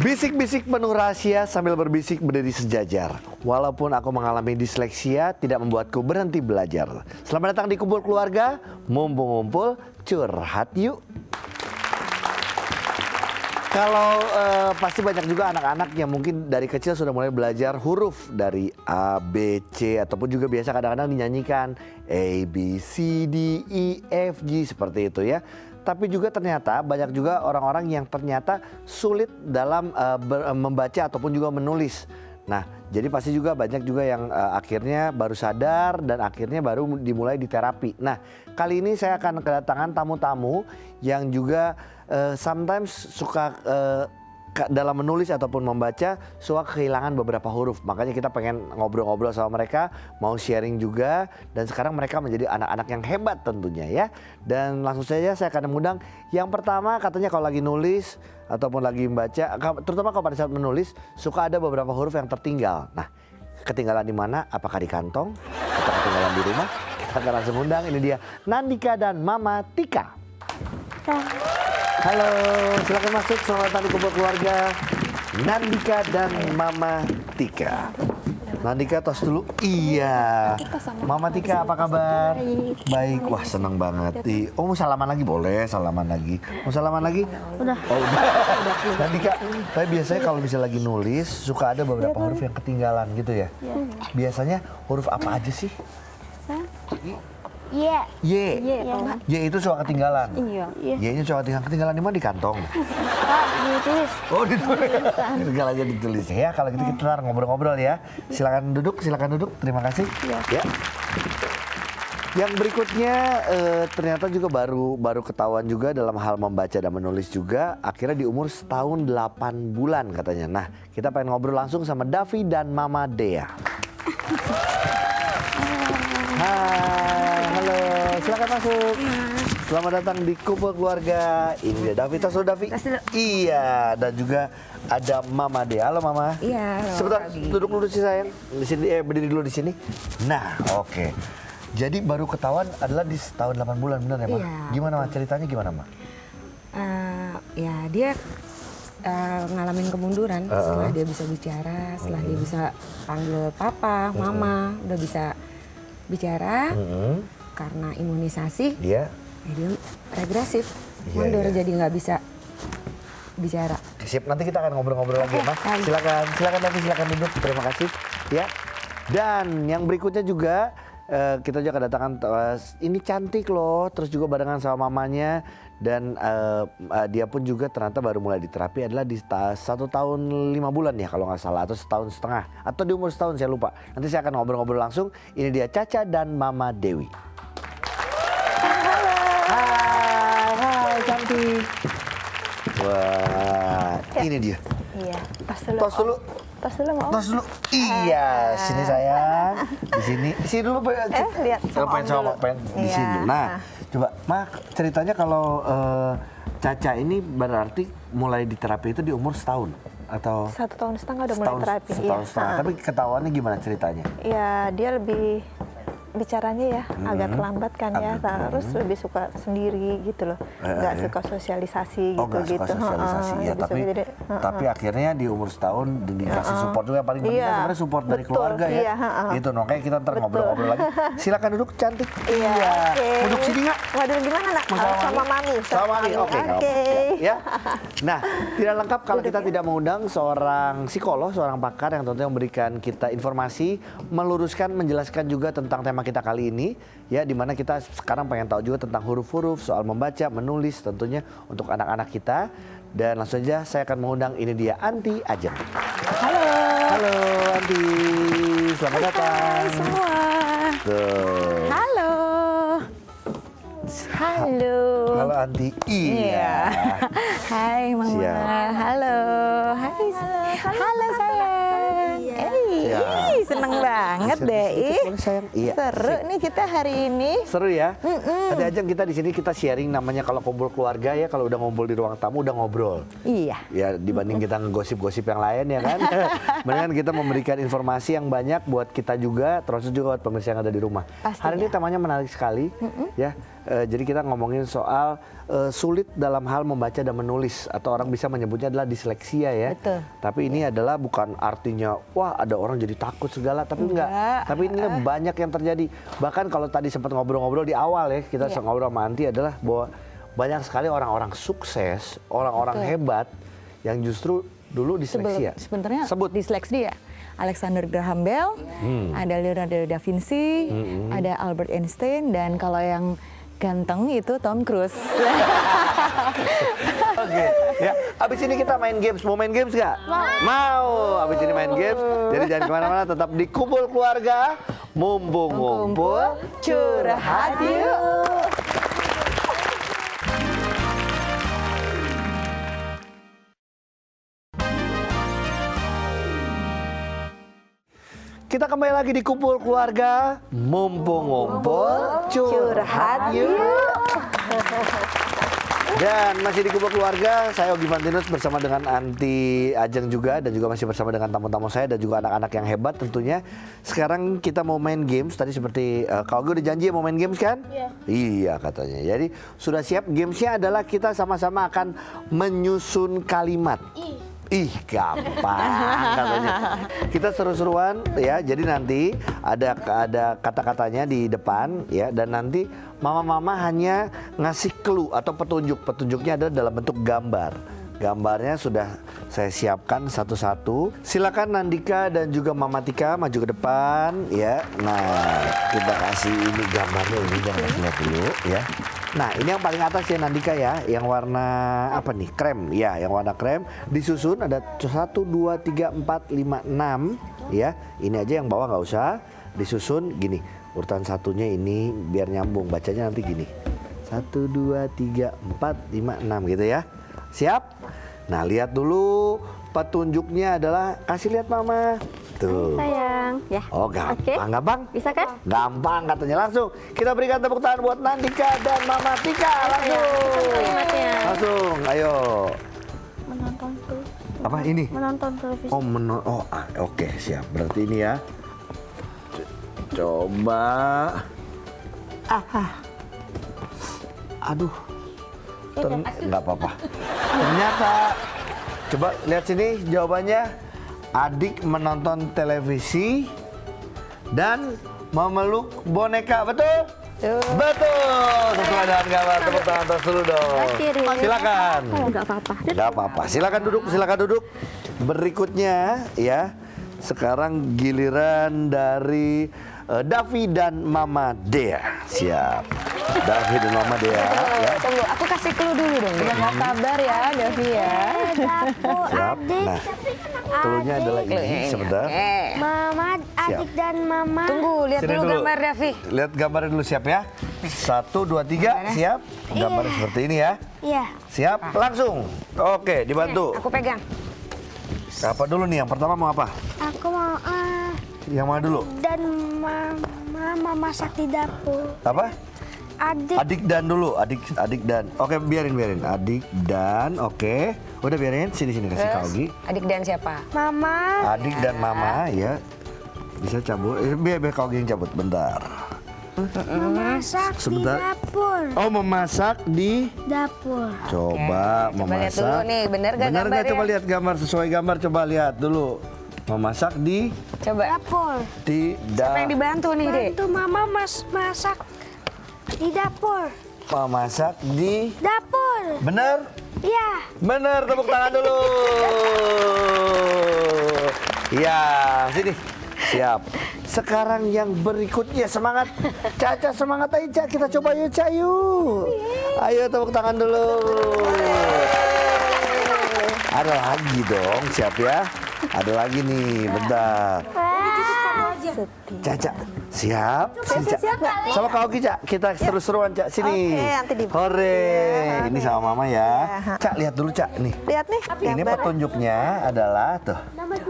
Bisik-bisik penuh rahasia sambil berbisik berdiri sejajar. Walaupun aku mengalami disleksia, tidak membuatku berhenti belajar. Selamat datang di Kumpul Keluarga, mumpung ngumpul, curhat yuk. Kalau pasti banyak juga anak-anak yang mungkin dari kecil sudah mulai belajar huruf dari A, B, C ataupun juga biasa kadang-kadang dinyanyikan A, B, C, D, E, F, G seperti itu ya. Tapi juga ternyata banyak juga orang-orang yang ternyata sulit dalam membaca ataupun juga menulis. Nah, jadi pasti juga banyak juga yang akhirnya baru sadar dan akhirnya baru dimulai di terapi. Nah, kali ini saya akan kedatangan tamu-tamu yang juga sometimes suka dalam menulis ataupun membaca suka kehilangan beberapa huruf. Makanya kita pengen ngobrol-ngobrol sama mereka, mau sharing juga. Dan sekarang mereka menjadi anak-anak yang hebat tentunya ya. Dan langsung saja saya akan mengundang yang pertama, katanya kalau lagi nulis ataupun lagi membaca, terutama kalau pada saat menulis suka ada beberapa huruf yang tertinggal. Nah, ketinggalan di mana? Apakah di kantong atau ketinggalan di rumah? Kita akan langsung undang, ini dia Nandika dan Mama Tika. Halo, silakan masuk. Selamat datang di Kumpul Keluarga, Nandika dan Mama Tika. Nandika tos dulu. Iya. Mama Tika apa kabar? Baik. Wah, senang banget. Oh, mau salaman lagi? Boleh, salaman lagi. Mau salaman lagi? Udah. Oh, udah. Nandika, tapi biasanya kalau misalnya lagi nulis suka ada beberapa huruf yang ketinggalan gitu ya? Biasanya huruf apa aja sih? Y. Y itu suka ketinggalan. Iya. Y-nya suka ketinggalan di mana? Di kantong. Ditulis. Oh, ditulis. Segalanya ditulis. Ya, kalau gitu kita ntar ngobrol-ngobrol ya. Silakan duduk. Terima kasih. Ya. Yang berikutnya ternyata juga baru ketahuan juga dalam hal membaca dan menulis juga. Akhirnya di umur setahun 8 bulan katanya. Nah, kita pengen ngobrol langsung sama Davi dan Mama Dea. Hai, halo, silakan masuk. Selamat datang di Kumpul Keluarga. Ini dia Davi, tos dulu Davi. Iya, dan juga ada Mama Dea. Halo Mama. Iya. Sebentar, duduk dulu sih sayang. Di sini, berdiri dulu di sini. Nah, oke. Jadi baru ketahuan adalah di setahun 8 bulan, benar ya Ma? Iya. Gimana Ma? Ceritanya gimana Ma? Ya dia ngalamin kemunduran setelah dia bisa bicara, setelah dia bisa panggil papa, mama, udah bisa bicara karena imunisasi. Dia regresif, Iya, mundur iya. jadi nggak bisa bicara. Siap, nanti kita akan ngobrol-ngobrol lagi ya Ma. Silakan Davi, silakan duduk. Terima kasih ya. Dan yang berikutnya juga kita juga kedatangan ini cantik loh, terus juga barengan sama mamanya dan dia pun juga ternyata baru mulai diterapi adalah di 1 tahun 5 bulan ya kalau nggak salah, atau 1,5 tahun atau di umur setahun saya lupa. Nanti saya akan ngobrol-ngobrol langsung. Ini dia Caca dan Mama Dewi. Hai cantik. Wah, ini dia. Iya. Tas dulu. Tos dulu. Mau. Tos dulu. Iya, sini sayang. Di sini dulu lihat sama Om dulu. di sini dulu. Nah, coba Ma, ceritanya kalau Caca ini berarti mulai di terapi itu di umur setahun atau 1,5 tahun udah mulai terapi. Setahun setengah. Tapi ketahuannya gimana ceritanya? Ya dia lebih bicaranya ya agak terlambat kan ya, terus lebih suka sendiri gitu loh, nggak suka sosialisasi gitu. Nggak suka sosialisasi ya, tapi akhirnya di umur setahun dikasih support juga, yang paling penting sebenarnya support dari keluarga ya. Itu makanya kita ntar ngobrol-ngobrol lagi. Silakan duduk cantik. Iya. Duduk sini nggak? Mau duduk di mana nak? Sama Mami. Sama Mami. Oke. Ya. Nah, tidak lengkap kalau kita tidak mengundang seorang psikolog, seorang pakar yang tentunya memberikan kita informasi, meluruskan, menjelaskan juga tentang tema kita kali ini ya, dimana kita sekarang pengen tahu juga tentang huruf-huruf, soal membaca, menulis tentunya untuk anak-anak kita. Dan langsung saja saya akan mengundang, ini dia Anti Ajeng. Halo Anti, selamat datang. Hai semua. Tuh. Halo Anti. Iya. Hai Mama. Siap. Halo sayang. seneng banget deh. Ih, Boleh, sayang? Iya. seru nih kita hari ini. Seru ya. Tadi aja kita di sini kita sharing namanya kalau kumpul keluarga ya, kalau udah ngumpul di ruang tamu udah ngobrol. Iya. Ya dibanding kita ngegosip-gosip yang lain ya kan. Mendingan kita memberikan informasi yang banyak buat kita juga, terus juga buat pemirsa yang ada di rumah. Pastinya. Hari ini temanya menarik sekali ya. Jadi kita ngomongin soal sulit dalam hal membaca dan menulis atau orang bisa menyebutnya adalah disleksia ya. Betul. Tapi ini adalah bukan artinya wah ada orang jadi takut segala, tapi enggak. Tapi ini banyak yang terjadi. Bahkan kalau tadi sempat ngobrol-ngobrol di awal ya, kita ngobrol sama Anti adalah bahwa banyak sekali orang-orang sukses, orang-orang hebat yang justru dulu disleksia. Sebenarnya Sebut. disleksia. Alexander Graham Bell, ada Leonardo da Vinci, ada Albert Einstein, dan kalau yang ganteng itu Tom Cruise. Oke, ya. Abis ini kita main games. Mau main games nggak? Mau. Abis ini main games. Jadi jangan kemana-mana. Tetap di Kumpul Keluarga. Mumpung ngumpul, curhat yuk. Kita kembali lagi di Kumpul Keluarga. Mumpung ngumpul, curhat yuk. Dan masih di Kumpul Keluarga, saya Ogi Mantinus bersama dengan Anti Ajeng juga, dan juga masih bersama dengan tamu-tamu saya dan juga anak-anak yang hebat tentunya. Sekarang kita mau main games, tadi seperti Kak Ogi udah janji mau main games kan? Iya. Iya katanya, jadi sudah siap. Gamesnya adalah kita sama-sama akan menyusun kalimat. Ih gampang katanya. Kita seru-seruan ya. Jadi nanti ada kata-katanya di depan ya, dan nanti mama-mama hanya ngasih clue atau petunjuk. Petunjuknya adalah dalam bentuk gambar. Gambarnya sudah saya siapkan satu-satu. Silakan Nandika dan juga Mama Tika maju ke depan ya. Nah, kita kasih ini gambarnya, ini jangan lihat dulu ya. Nah, ini yang paling atas ya Nandika ya, yang warna apa nih? Krem. Ya, yang warna krem. Disusun ada 1 2 3 4 5 6 ya. Ini aja yang bawah nggak usah. Disusun gini. Urutan satunya ini biar nyambung, bacanya nanti gini. 1 2 3 4 5 6 gitu ya. Siap? Nah, lihat dulu petunjuknya adalah kasih lihat Mama. Tuh. Sayang, ya. Oh, gampang, gampang. Bisa kan? Gampang katanya. Langsung kita berikan tepuk tangan buat Nandika dan Mama Tika. Langsung. Kalimatnya. Langsung, ayo. Menonton tuh. Apa ini? Menonton televisi. Oh, oke, siap. Berarti ini ya. Coba. Aduh. Nggak apa-apa. Ternyata, coba lihat sini jawabannya. Adik menonton televisi dan memeluk boneka, betul? Betul. Sesuai dengan gambar, tepuk tangan atas dulu dong. Silakan. Nggak apa-apa. Nggak apa-apa. Silakan duduk. Berikutnya ya. Sekarang giliran dari Davi dan Mama Dea. Siap. Davi dan Mama Dea ya. Tunggu, aku kasih clue dulu dong. Udah nggak sabar ya, Davi ya. Siap. Nah, cluenya adalah ini sebentar. Mama, adik dan mama. Tunggu, lihat Sini dulu gambar Davi. Lihat gambarnya dulu, siap ya. 1 2 3 siap. Gambarnya seperti ini ya. Iya. Siap, langsung. Oke, dibantu. Aku pegang. Apa dulu nih? Yang pertama mau apa? Aku mau Yang mana dulu? dan mama masak di dapur. Apa? Adik Adik dan dulu, adik dan. Oke, biarin. Adik dan, oke. Udah biarin, sini kasih Kak Ogi. Adik dan siapa? mama Adik dan Mama ya. Bisa cabut. Biar Kak Ogi yang cabut bentar. memasak Sebentar. di dapur. Oh, memasak di Dapur. Coba Coba lihat memasak. dulu nih, bener gak Bener nggak? gambarnya? Coba lihat gambar, sesuai gambar, coba lihat dulu. Memasak di Coba. Dapur. Siapa yang dibantu nih, Dek? Bantu mama masak di dapur. Memasak di Dapur. bener? Iya. Bener, tepuk tangan dulu. Ya, sini. Siap. Sekarang yang berikutnya, semangat. Caca, semangat aja, Ca. Kita coba yuk, Ca, yuk. Ayo tepuk tangan dulu. Ada lagi dong, siap ya. Ada lagi nih, bentar. Caca, siap? Sini, Ca. Siap nggak? Sama Kak Ogi, Ca. Kita seru-seruan, Ca. Sini. Oke, nanti di- Hore. Iya. Ini sama Mama ya. Ca, lihat dulu, Ca. Nih. Lihat nih, Ini gambarnya. petunjuknya adalah tuh.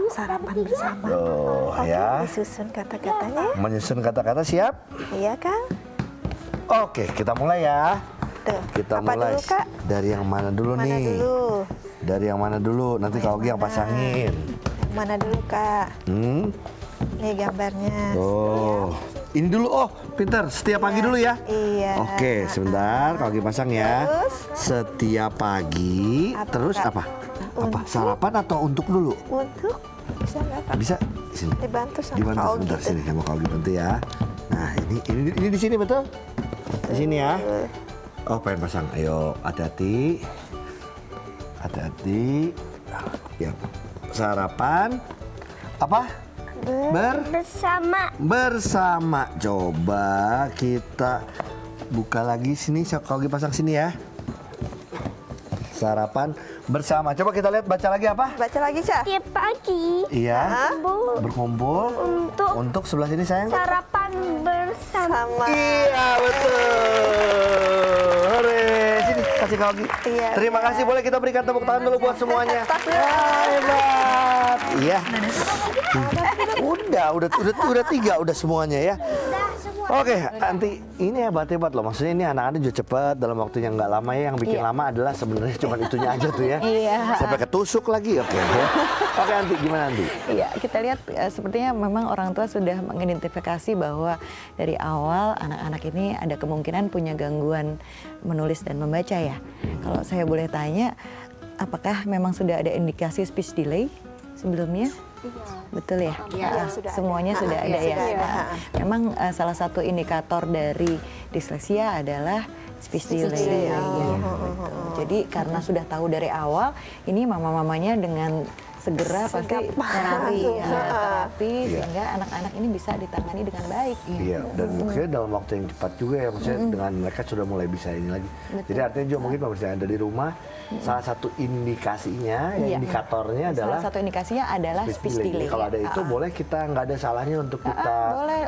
Sarapan bersama. Tuh, Oke, ya. disusun kata-katanya. Menyusun kata-kata siap? Iya, Kang? Oke, kita mulai ya. Tuh. Kita Apa mulai. dulu, Kak? Dari yang mana dulu Mana nih? dulu? Dari yang mana dulu? Nanti Kak Ogi yang pasangin. Yang mana dulu, Kak? Hmm. Nih gambarnya. Oh, ini dulu. Oh, pintar. Setiap pagi dulu ya. Iya. Oke, sebentar. Kak Ogi pasang ya. Terus? Setiap pagi. Apa, Terus Kak? apa? Apa? Sarapan atau untuk dulu? Untuk bisa nggak, Kak? Bisa. Sini. Dibantu sama Dibantu Kak Ogi sebentar tuh. sini. Sama Kak Ogi bantu ya. Nah, ini di sini betul? Di sini ya. Oh, pengen pasang. Ayo, hati-hati. Hati-hati. Ya. Sarapan. Apa? Bersama. Bersama. Coba kita buka lagi sini. Kak Ogi pasang sini ya. Sarapan bersama. Coba kita lihat, baca lagi apa? Baca lagi, Cak. Tiap pagi Iya. Berkumpul. Untuk sebelah sini sayang. sarapan bersama. Sama. Iya, betul. Hore. Sini, kasih Kak Ogi. Iya, Terima iya. kasih. Boleh kita berikan tepuk tangan dulu buat semuanya. Tas dulu. Wah, hebat. Iya. Udah tiga udah semuanya ya. Oke, nanti ini hebat-hebat loh. Maksudnya ini anak-anak juga cepat dalam waktu yang nggak lama ya. Yang bikin lama adalah sebenarnya cuma itunya aja tuh ya. Iya. Sampai ketusuk lagi. Oke. Oke, nanti gimana nanti? Iya, kita lihat sepertinya memang orang tua sudah mengidentifikasi bahwa dari awal anak-anak ini ada kemungkinan punya gangguan menulis dan membaca ya. Kalau saya boleh tanya, apakah memang sudah ada indikasi speech delay sebelumnya? Betul ya? Iya, sudah Semuanya ada. sudah ada Iya, ya. sudah ada. Nah, memang salah satu indikator dari disleksia adalah speech delay. delay. Iya, betul. Jadi karena sudah tahu dari awal, ini mama-mamanya dengan segera pasti terapi, Langsung. terapi Iya. sehingga anak-anak ini bisa ditangani dengan baik. Iya, dan maksudnya dalam waktu yang cepat juga ya, maksudnya dengan mereka sudah mulai bisa ini lagi. Jadi artinya juga mungkin pemirsa yang ada di rumah, salah satu indikasinya, ya, Iya. indikatornya adalah Salah satu indikasinya adalah speech delay. Jadi kalau ada itu boleh kita nggak ada salahnya untuk kita boleh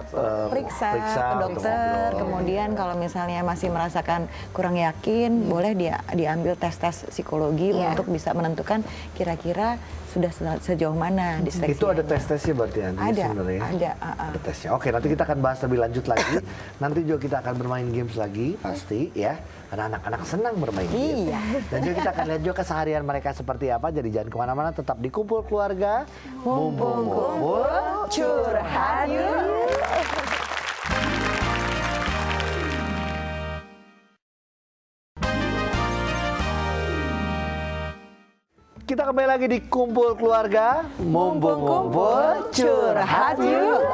periksa ke untuk dokter, ngobrol. kemudian kalau misalnya masih merasakan kurang yakin, boleh dia diambil tes psikologi untuk bisa menentukan kira-kira sudah sejauh mana disleksia. Itu ada tes-tesnya berarti nanti Ada, sebenarnya. ada, Ada tesnya. Oke, nanti kita akan bahas lebih lanjut lagi. Nanti juga kita akan bermain games lagi pasti ya. Karena anak-anak senang bermain game. Iya. Dan juga kita akan lihat juga keseharian mereka seperti apa. Jadi jangan kemana-mana, tetap di Kumpul Keluarga. Mumpung kumpul. Curhat yuk. Kita kembali lagi di Kumpul Keluarga. Mumpung kumpul, curhat yuk.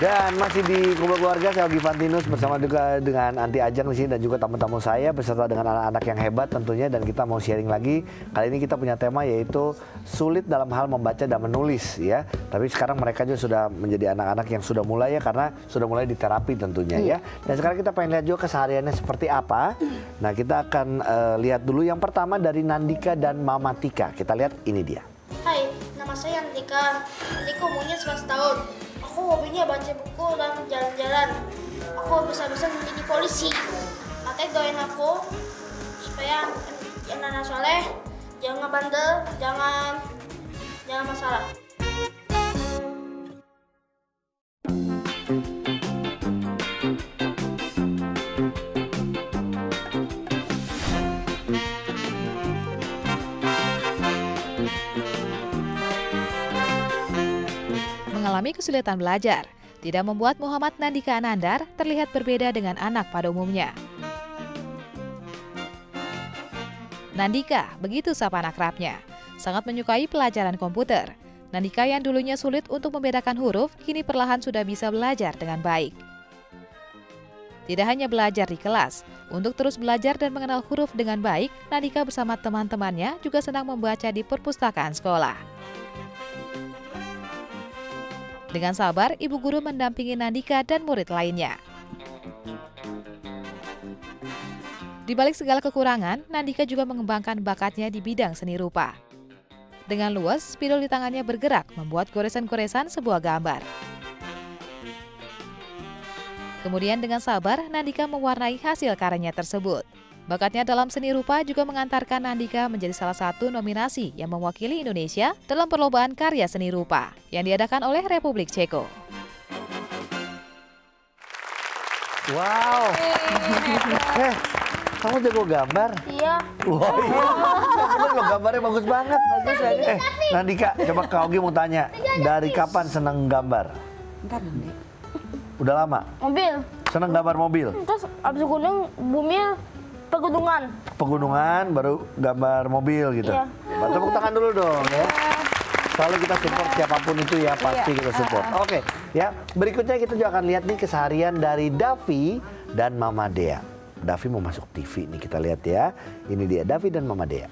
Dan masih di Kumpul Keluarga, saya Ogi Fantinus bersama juga dengan Anti Ajeng di sini dan juga tamu-tamu saya beserta dengan anak-anak yang hebat tentunya, dan kita mau sharing lagi. Kali ini kita punya tema yaitu sulit dalam hal membaca dan menulis ya. Tapi sekarang mereka juga sudah menjadi anak-anak yang sudah mulai ya, karena sudah mulai di terapi tentunya ya. Dan sekarang kita pengen lihat juga kesehariannya seperti apa. Nah, kita akan lihat dulu yang pertama dari Nandika dan Mama Tika. Kita lihat ini dia. Hai, nama saya Andika. Andika umurnya 11 tahun. Aku hobinya baca buku dan jalan-jalan. Aku bisa-bisa menjadi polisi. Kakek doain aku supaya anak soleh, jangan bandel, jangan masalah. Mengalami kesulitan belajar tidak membuat Muhammad Nandika Anandar terlihat berbeda dengan anak pada umumnya. Nandika, begitu sapa akrabnya, sangat menyukai pelajaran komputer. Nandika yang dulunya sulit untuk membedakan huruf, kini perlahan sudah bisa belajar dengan baik. Tidak hanya belajar di kelas, untuk terus belajar dan mengenal huruf dengan baik, Nandika bersama teman-temannya juga senang membaca di perpustakaan sekolah. Dengan sabar, ibu guru mendampingi Nandika dan murid lainnya. Di balik segala kekurangan, Nandika juga mengembangkan bakatnya di bidang seni rupa. Dengan luas, spidol di tangannya bergerak membuat goresan-goresan sebuah gambar. Kemudian dengan sabar, Nandika mewarnai hasil karyanya tersebut. Bakatnya dalam seni rupa juga mengantarkan Nandika menjadi salah satu nominasi yang mewakili Indonesia dalam perlombaan karya seni rupa yang diadakan oleh Republik Ceko. Wow. Kamu jago gambar? Iya. Wah, iya. Bener loh, gambarnya bagus banget. Nandika, coba Kak Ogi mau tanya, dari kapan senang gambar? Ntar dong, Dek. Udah lama? Mobil. Senang gambar mobil? Terus abis gunung, bumi, pegunungan. Pegunungan, baru gambar mobil gitu? Iya. Tepuk tangan dulu dong ya. Selalu kita support siapapun itu ya, pasti kita support. Oke, ya. Berikutnya kita juga akan lihat nih keseharian dari Davi dan Mama Dea. Davi mau masuk TV nih, kita lihat ya. Ini dia Davi dan Mama Dea.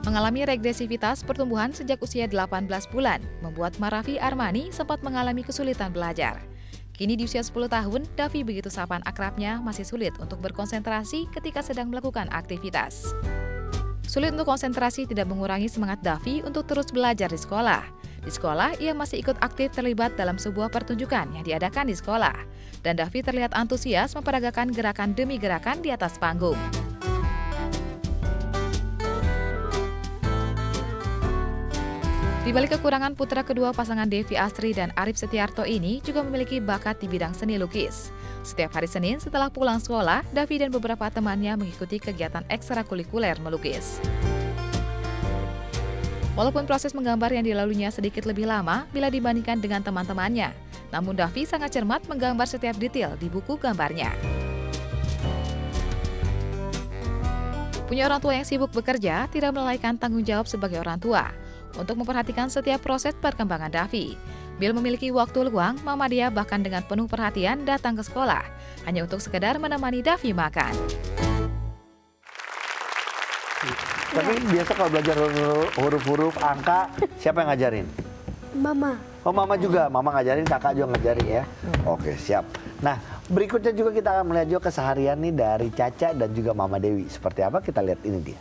Mengalami regresivitas pertumbuhan sejak usia 18 bulan, membuat Marafi Armani sempat mengalami kesulitan belajar. Kini di usia 10 tahun, Davi begitu sapaan akrabnya masih sulit untuk berkonsentrasi ketika sedang melakukan aktivitas. Sulit untuk konsentrasi tidak mengurangi semangat Davi untuk terus belajar di sekolah. Di sekolah, ia masih ikut aktif terlibat dalam sebuah pertunjukan yang diadakan di sekolah. Dan Davi terlihat antusias memperagakan gerakan demi gerakan di atas panggung. Di balik kekurangan putra kedua pasangan Devi Astri dan Arif Setiarto ini juga memiliki bakat di bidang seni lukis. Setiap hari Senin setelah pulang sekolah, Davi dan beberapa temannya mengikuti kegiatan ekstrakurikuler melukis. Walaupun proses menggambar yang dilaluinya sedikit lebih lama bila dibandingkan dengan teman-temannya, namun Davi sangat cermat menggambar setiap detail di buku gambarnya. Punya orang tua yang sibuk bekerja tidak melalaikan tanggung jawab sebagai orang tua untuk memperhatikan setiap proses perkembangan Davi. Bila memiliki waktu luang, Mama Dea bahkan dengan penuh perhatian datang ke sekolah, hanya untuk sekedar menemani Davi makan. Tapi biasa kalau belajar huruf-huruf, angka, siapa yang ngajarin? Mama. Oh, Mama juga. Mama ngajarin, kakak juga ngajarin ya. Oke, siap. Nah, berikutnya juga kita akan melihat juga keseharian nih dari Caca dan juga Mama Dewi. Seperti apa? Kita lihat ini dia.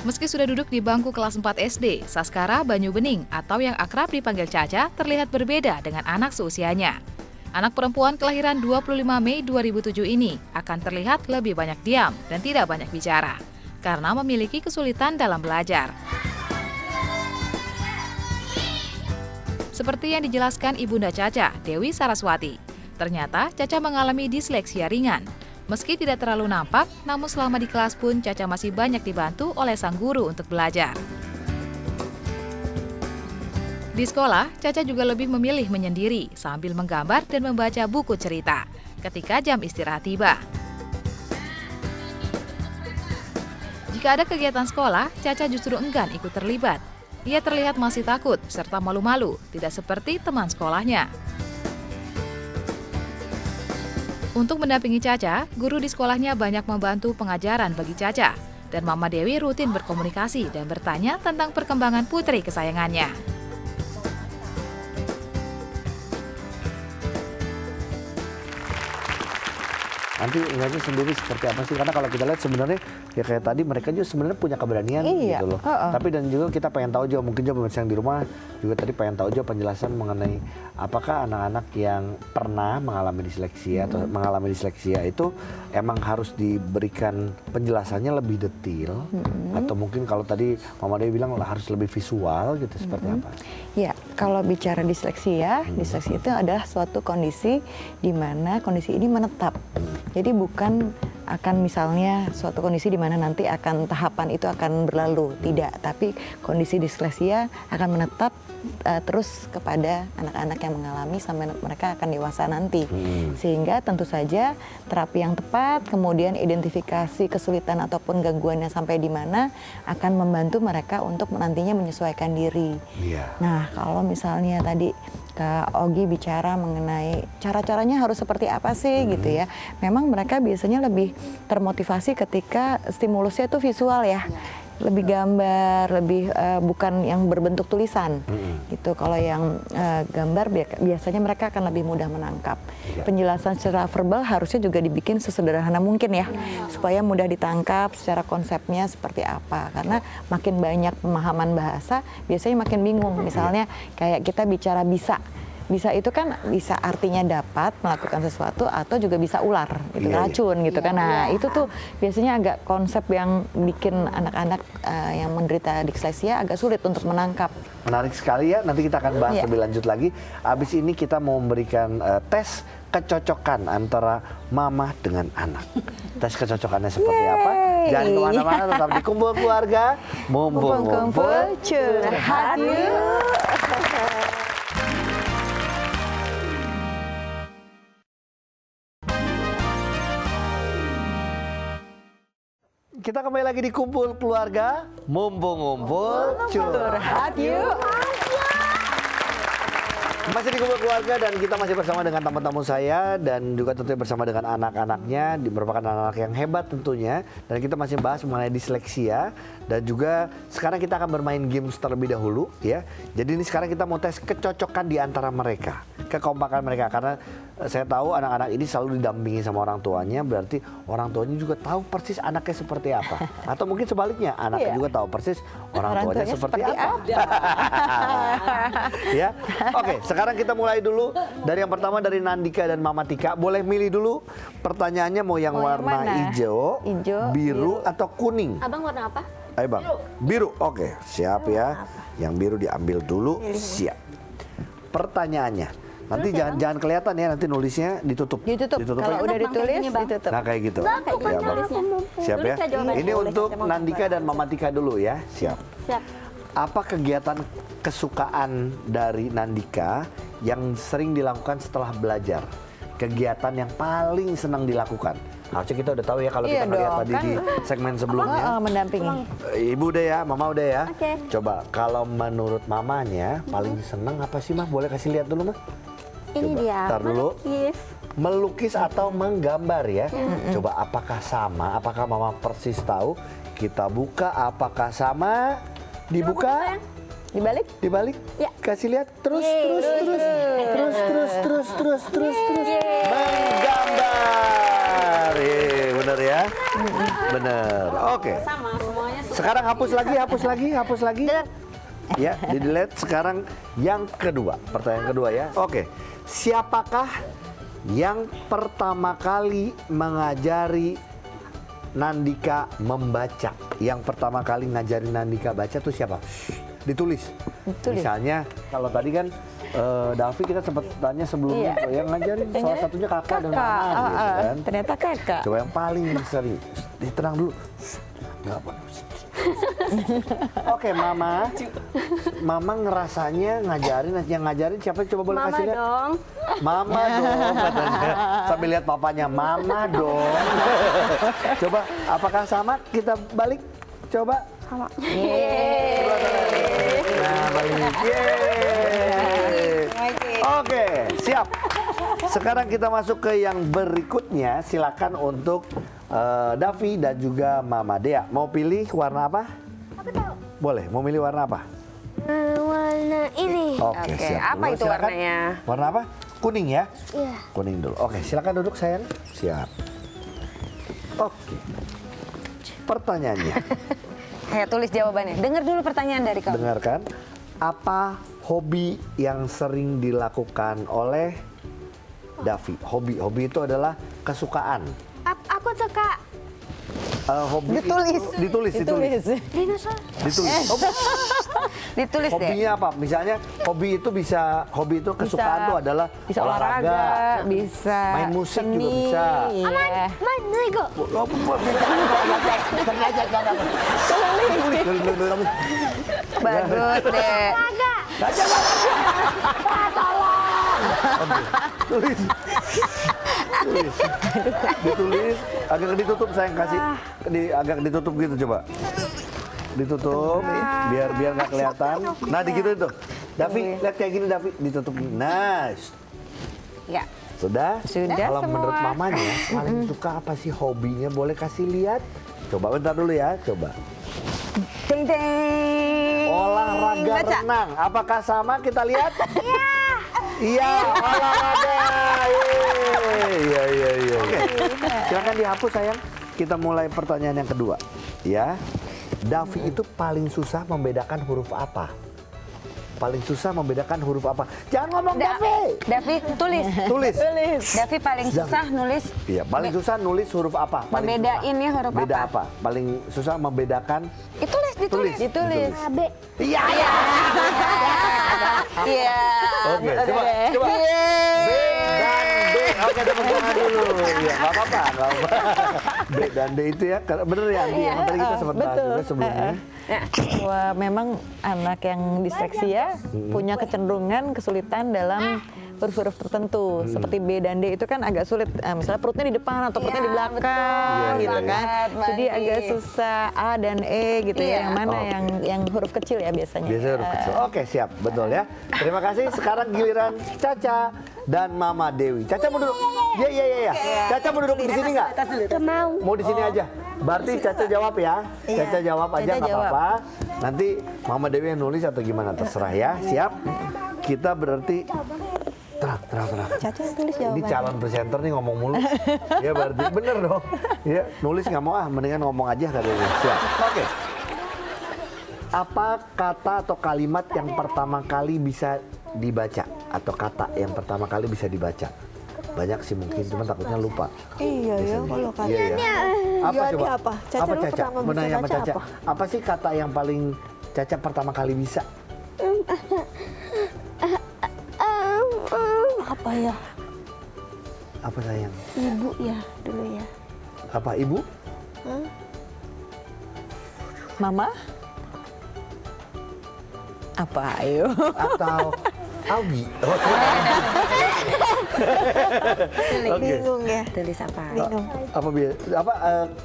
Meski sudah duduk di bangku kelas 4 SD, Saskara Banyu Bening atau yang akrab dipanggil Caca terlihat berbeda dengan anak seusianya. Anak perempuan kelahiran 25 Mei 2007 ini akan terlihat lebih banyak diam dan tidak banyak bicara karena memiliki kesulitan dalam belajar. Seperti yang dijelaskan Ibunda Caca, Dewi Saraswati, ternyata Caca mengalami disleksia ringan. Meski tidak terlalu nampak, namun selama di kelas pun Caca masih banyak dibantu oleh sang guru untuk belajar. Di sekolah, Caca juga lebih memilih menyendiri sambil menggambar dan membaca buku cerita ketika jam istirahat tiba. Jika ada kegiatan sekolah, Caca justru enggan ikut terlibat. Ia terlihat masih takut serta malu-malu, tidak seperti teman sekolahnya. Untuk mendampingi Caca, guru di sekolahnya banyak membantu pengajaran bagi Caca, dan Mama Dewi rutin berkomunikasi dan bertanya tentang perkembangan putri kesayangannya. Nanti ngeliatnya sendiri seperti apa sih? Karena kalau kita lihat sebenarnya ya kayak tadi mereka juga sebenarnya punya keberanian gitu loh. Tapi dan juga kita pengen tahu juga mungkin juga pemirsa yang di rumah juga tadi pengen tahu juga penjelasan mengenai apakah anak-anak yang pernah mengalami disleksia atau mengalami disleksia itu emang harus diberikan penjelasannya lebih detail atau mungkin kalau tadi Mama Dewi bilang harus lebih visual gitu seperti apa? Ya, kalau bicara disleksia, disleksia itu adalah suatu kondisi di mana kondisi ini menetap. Jadi bukan akan misalnya suatu kondisi di mana nanti akan tahapan itu akan berlalu, tidak. Tapi kondisi disleksia akan menetap terus kepada anak-anak yang mengalami sampai mereka akan dewasa nanti. Sehingga tentu saja terapi yang tepat, kemudian identifikasi kesulitan ataupun gangguannya sampai di mana akan membantu mereka untuk nantinya menyesuaikan diri. Nah, kalau misalnya tadi Kak Ogi bicara mengenai cara-caranya harus seperti apa sih gitu ya. Memang mereka biasanya lebih termotivasi ketika stimulusnya itu visual ya. lebih gambar, lebih bukan yang berbentuk tulisan gitu. Kalau yang gambar biasanya mereka akan lebih mudah menangkap. Penjelasan secara verbal harusnya juga dibikin sesederhana mungkin ya, supaya mudah ditangkap secara konsepnya seperti apa. Karena makin banyak pemahaman bahasa, biasanya makin bingung. Misalnya kayak kita bicara bisa. Bisa itu kan bisa artinya dapat melakukan sesuatu atau juga bisa ular, gitu, racun gitu kan. Nah itu tuh biasanya agak konsep yang bikin anak-anak yang menderita disleksia agak sulit untuk menangkap. Menarik sekali ya, nanti kita akan bahas lebih lanjut lagi. Abis ini kita mau memberikan tes kecocokan antara mama dengan anak. Tes kecocokannya seperti apa? Jangan kemana-mana, tetap di Kumpul Keluarga. Mumpung ngumpul, curhat yuk. Kita kembali lagi di Kumpul Keluarga. Mumpung ngumpul, curhat yuk. Masih di Kumpul Keluarga dan kita masih bersama dengan tamu-tamu saya dan juga tentunya bersama dengan anak-anaknya, merupakan anak-anak yang hebat tentunya. Dan kita masih bahas mengenai disleksia dan juga sekarang kita akan bermain games terlebih dahulu ya. Jadi ini sekarang kita mau tes kecocokan di antara mereka, kekompakan mereka, karena saya tahu anak-anak ini selalu didampingi sama orang tuanya, berarti orang tuanya juga tahu persis anaknya seperti apa. Atau mungkin sebaliknya, anaknya juga tahu persis orang tuanya seperti apa. Ya, oke. Sekarang kita mulai dulu dari yang pertama dari Nandika dan Mama Tika. Boleh milih dulu pertanyaannya mau yang warna hijau, biru atau kuning? Abang warna apa? Ayo bang, biru. Oke, siap ya. Yang biru diambil dulu, siap. Pertanyaannya. Nanti jangan kelihatan ya, nanti nulisnya ditutup. Ditutup. Kalau udah ditulis, ditutup. Nah kayak gitu. Ya, bang. Siap ya. Ini untuk Nandika dan Mama Tika dulu ya. Siap. Siap. Apa kegiatan kesukaan dari Nandika yang sering dilakukan setelah belajar? Kegiatan yang paling senang dilakukan? Harusnya kita udah tahu ya kalau kita ngeliat tadi di segmen sebelumnya. Mendampingi. Ibu udah ya, Mama udah ya. Oke. Coba kalau menurut mamanya paling senang apa sih Mah? Boleh kasih lihat dulu Mah? Ini Coba, dia. tar dulu. Melukis. Melukis atau menggambar ya. Coba apakah sama? Apakah Mama persis tahu? Kita buka apakah sama? Dibuka? Dibalik? Dibalik? Ya. Kasih lihat terus. Menggambar. Bener ya? Bener. Oke. Sama semuanya. Sekarang hapus lagi. Ya, di delete. Sekarang yang kedua, pertanyaan kedua ya. Oke, siapakah yang pertama kali mengajari Nandika membaca? Yang pertama kali ngajarin Nandika baca tuh siapa? Ditulis. Misalnya, kalau tadi kan Davi kita sempat tanya sebelumnya, yang ngajarin salah satunya kakak dan mama gitu kan. Ternyata kakak. Coba yang paling sering, tenang dulu. Nggak apa. Oke, Mama ngerasanya yang ngajarin siapa? Coba boleh kasih lihat. Mama dong katanya. Sambil lihat papanya, Mama dong. Coba, apakah sama? Kita balik. Coba. Sama. Nah, balik. Oke, siap. Sekarang kita masuk ke yang berikutnya. Silakan untuk Davi dan juga Mama Dea. Mau pilih warna apa? Aku tahu. Boleh, mau milih warna apa? Warna ini. Oke, siap. Apa Dulu, itu silakan. warnanya? Warna apa? Kuning ya? Iya. Kuning dulu. Oke, silakan duduk sayang. Siap. Oke. Pertanyaannya. Saya tulis jawabannya. Dengar dulu pertanyaan dari kamu. Dengarkan. Apa hobi yang sering dilakukan oleh Davi? Hobi itu adalah kesukaan. Aku suka Hobi ditulis. dinosaur. Ditulis. Ditulis deh. Hobinya apa? Misalnya hobi itu kesukaan tuh adalah Bisa olahraga, bisa main musik seni, juga bisa. iya. Main Lego. Bagus deh. Ditulis, agak ditutup sayang, kasih agak ditutup gitu coba. Ditutup biar nggak kelihatan. Nah digituin tuh. Davi, lihat kayak gini Davi, ditutup. Nice. Ya. Sudah? Kalau semua. menurut mamanya paling suka apa sih hobinya? Boleh kasih lihat? Coba bentar dulu ya, coba. Ding ding. Olahraga Baca. renang. Apakah sama? Kita lihat. Iya, olahraga. Iya. Oke, silakan dihapus sayang. Kita mulai pertanyaan yang kedua. Ya, Davi itu paling susah membedakan huruf apa? Paling susah membedakan huruf apa? Jangan ngomong Davi. Davi, tulis. Tulis. Davi paling susah nulis. Iya, paling susah nulis huruf apa? Paling Membedain ya huruf Beda apa? apa? Paling susah membedakan Ditulis. Ditulis. B. Iya. Iya. Oke, coba. B dan D. Oke, tepuk tangan dulu. Iya, nggak apa-apa. B dan D itu ya, bener ya Andi? Yang tadi kita sempat bahas juga sebelumnya. Bahwa memang anak yang disleksia punya kecenderungan kesulitan dalam huruf-huruf tertentu seperti B dan D itu kan agak sulit, misalnya perutnya di depan atau perutnya di belakang gitu Iya, kan, jadi agak susah A dan E gitu ya, yang mana Oke. yang huruf kecil ya biasanya. Biasanya huruf kecil. Oke, siap. Betul ya. Terima kasih. Sekarang giliran Caca dan Mama Dewi. Caca mau duduk? Iya. Caca mau duduk di sini nggak? Mau. Mau di sini aja. Berarti Caca jawab ya. Caca jawab aja Caca nggak jawab. apa-apa. Nanti Mama Dewi yang nulis atau gimana terserah ya. Siap? Kita berarti tenang. Caca yang tulis Ini jawabannya. calon presenter nih ngomong mulu. Ya berarti bener dong. Ya, nulis nggak mau mendingan ngomong aja katanya. Siap. Oke. Apa kata atau kalimat yang pertama kali bisa dibaca atau kata yang pertama kali bisa dibaca? Banyak sih mungkin, cuma takutnya lupa. Iya ya, kalau kata. Iya. Apa Iya, coba? ini apa? Caca dulu Caca? pertama Mau bisa nanya sama baca Caca. apa? Apa sih kata yang paling Caca pertama kali bisa? Apa ya? Apa sayang? Ibu ya dulu ya. Apa ibu? Mama? Apa ayo? Atau Augi? Oke. Bingung ya. Tulis apa? Bingung.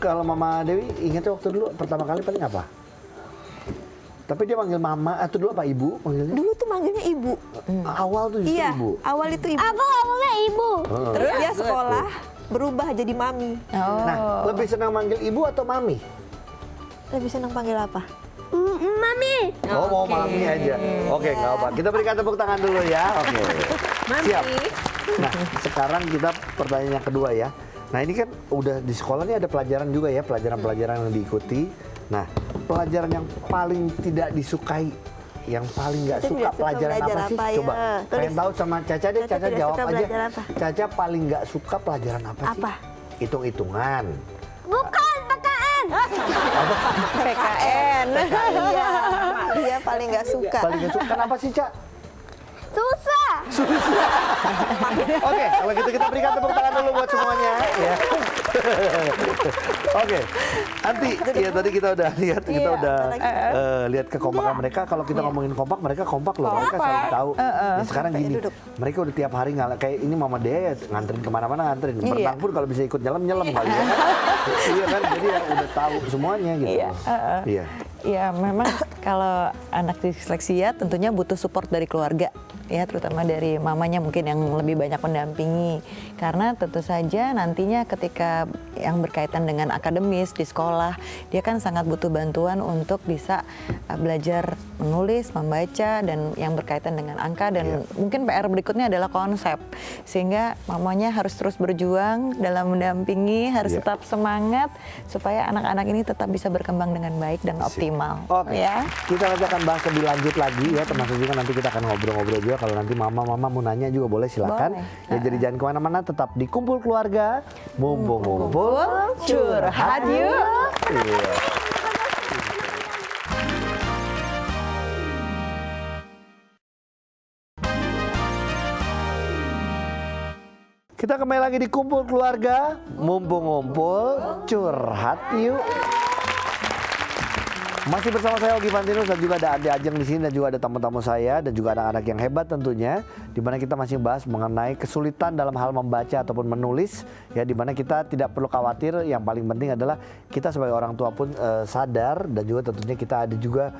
Kalau Mama Dewi ingatnya waktu dulu pertama kali paling apa? Tapi dia manggil mama atau dulu apa ibu manggilnya? Dulu tuh manggilnya ibu. Awal tuh justru Iya, ibu. awal itu ibu. Aku awalnya ibu. Terus dia sekolah berubah jadi mami. Nah, lebih senang manggil ibu atau mami? Lebih senang panggil apa? Mami. Oh, mau mami aja. Oke, nggak apa. Kita berikan tepuk tangan dulu ya. Oke. Siap. Nah, sekarang kita pertanyaan yang kedua ya. Nah, ini kan udah di sekolah nih ada pelajaran juga ya, pelajaran-pelajaran yang diikuti. Nah, pelajaran yang paling tidak disukai, yang paling nggak Kita suka tidak suka pelajaran belajar apa sih? apa ya? Coba, Tulis. pengen tahu sama Caca deh. Caca Caca tidak jawab suka aja. belajar apa? Caca paling nggak suka pelajaran apa sih? Apa? Hitung-hitungan. Bukan PKN. PKN. Iya, dia paling nggak suka. Paling nggak suka kenapa sih, Cak? Susah. Oke, kalau gitu kita berikan tepuk tangan dulu buat semuanya ya. Oke, nanti ya tadi kita udah lihat, lihat kekompakan mereka. Kalau kita ngomongin kompak, mereka kompak loh. Mereka selalu tahu. Ya, sekarang gini, mereka udah tiap hari kayak ini Mama Dea nganterin kemana-mana nganterin. Berenang pun kalau bisa ikut nyelam kali ya. Iya kan, jadi ya udah tahu semuanya gitu. Iya. Ya memang kalau anak disleksia tentunya butuh support dari keluarga ya, terutama dari mamanya mungkin yang lebih banyak mendampingi, karena tentu saja nantinya ketika yang berkaitan dengan akademis di sekolah dia kan sangat butuh bantuan untuk bisa belajar menulis, membaca dan yang berkaitan dengan angka dan mungkin PR berikutnya adalah konsep, sehingga mamanya harus terus berjuang dalam mendampingi, harus tetap semangat supaya anak-anak ini tetap bisa berkembang dengan baik dan optimal. Oke, Ya. kita nanti akan bahas lebih lanjut lagi ya, termasuk juga nanti kita akan ngobrol-ngobrol juga kalau nanti mama mau nanya juga boleh silakan. Boleh. Ya, jadi jangan kemana-mana, tetap di Kumpul Keluarga, mumpung-mumpul Curhat yuk. Iya. Kita kembali lagi di Kumpul Keluarga, mumpung-mumpul curhat yuk. Masih bersama saya Ogi Fantinus dan juga ada Ade Ajeng di sini dan juga ada tamu-tamu saya dan juga anak-anak yang hebat tentunya di mana kita masih bahas mengenai kesulitan dalam hal membaca ataupun menulis, ya, di mana kita tidak perlu khawatir. Yang paling penting adalah kita sebagai orang tua pun sadar, dan juga tentunya kita ada juga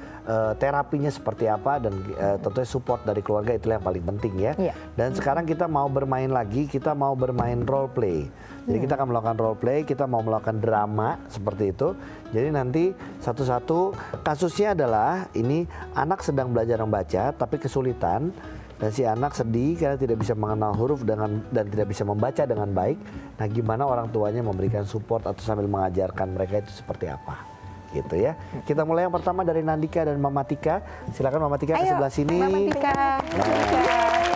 terapinya seperti apa, dan tentunya support dari keluarga, itulah yang paling penting ya. Dan sekarang kita mau bermain lagi, kita mau bermain role play. Jadi kita akan melakukan role play, kita mau melakukan drama seperti itu. Jadi nanti satu-satu, kasusnya adalah ini anak sedang belajar membaca tapi kesulitan, dan si anak sedih karena tidak bisa mengenal huruf dan tidak bisa membaca dengan baik. Nah, gimana orang tuanya memberikan support atau sambil mengajarkan mereka itu seperti apa? Gitu ya. Kita mulai yang pertama dari Nandika dan Mama Tika. Silakan Mama Tika ke sebelah sini. Mama Tika.